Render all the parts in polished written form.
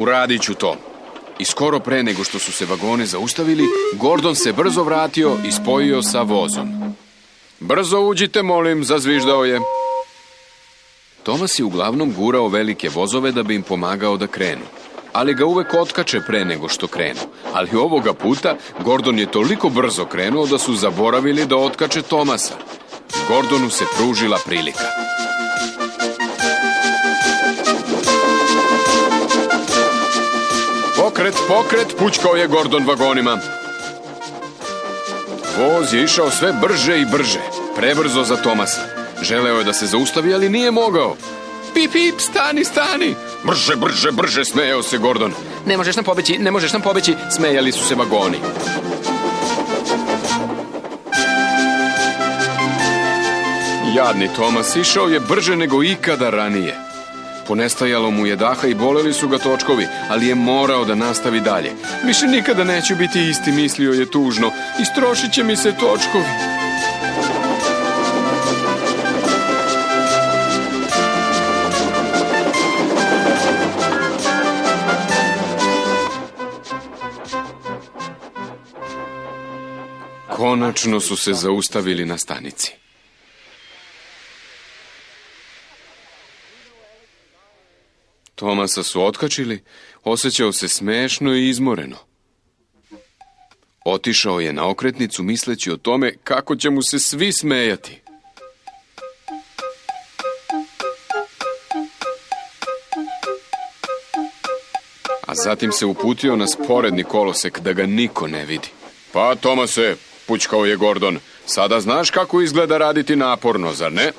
Uradit ću to. I skoro pre nego što su se vagoni zaustavili, Gordon se brzo vratio i spojio sa vozom. Brzo uđite, molim, zazviždao je. Tomas je uglavnom gurao velike vozove da bi im pomagao da krenu, ali ga uvek otkače pre nego što krenu. Ali ovoga puta Gordon je toliko brzo krenuo da su zaboravili da otkače Tomasa. Gordonu se pružila prilika. Pokret, pućkao je Gordon vagonima. Voz je išao sve brže i brže, prebrzo za Tomasa. Želeo je da se zaustavi, ali nije mogao. Pip, pip, stani! Brže, smejao se Gordon. Ne možeš nam pobeći, smejali su se vagoni. Jadni Tomas išao je brže nego ikada ranije. Ponestajalo mu je daha i boleli su ga točkovi, ali je morao da nastavi dalje. Više nikada neću biti isti, mislio je tužno. Istrošit će mi se točkovi. Konačno su se zaustavili na stanici. Tomasa su otkačili, osjećao se smešno i izmoreno. Otišao je na okretnicu misleći o tome kako će mu se svi smejati. A zatim se uputio na sporedni kolosek da ga niko ne vidi. Pa, Tomase, pućkao je Gordon, sada znaš kako izgleda raditi naporno, zar ne?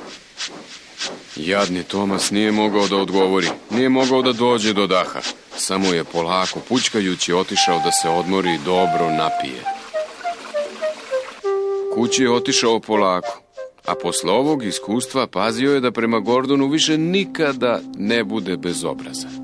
Jadni Tomas nije mogao da odgovori, nije mogao da dođe do daha. Samo je polako, pućkajući, otišao da se odmori i dobro napije. Kući je otišao polako, a posle ovog iskustva pazio je da prema Gordonu više nikada ne bude bezobrazan.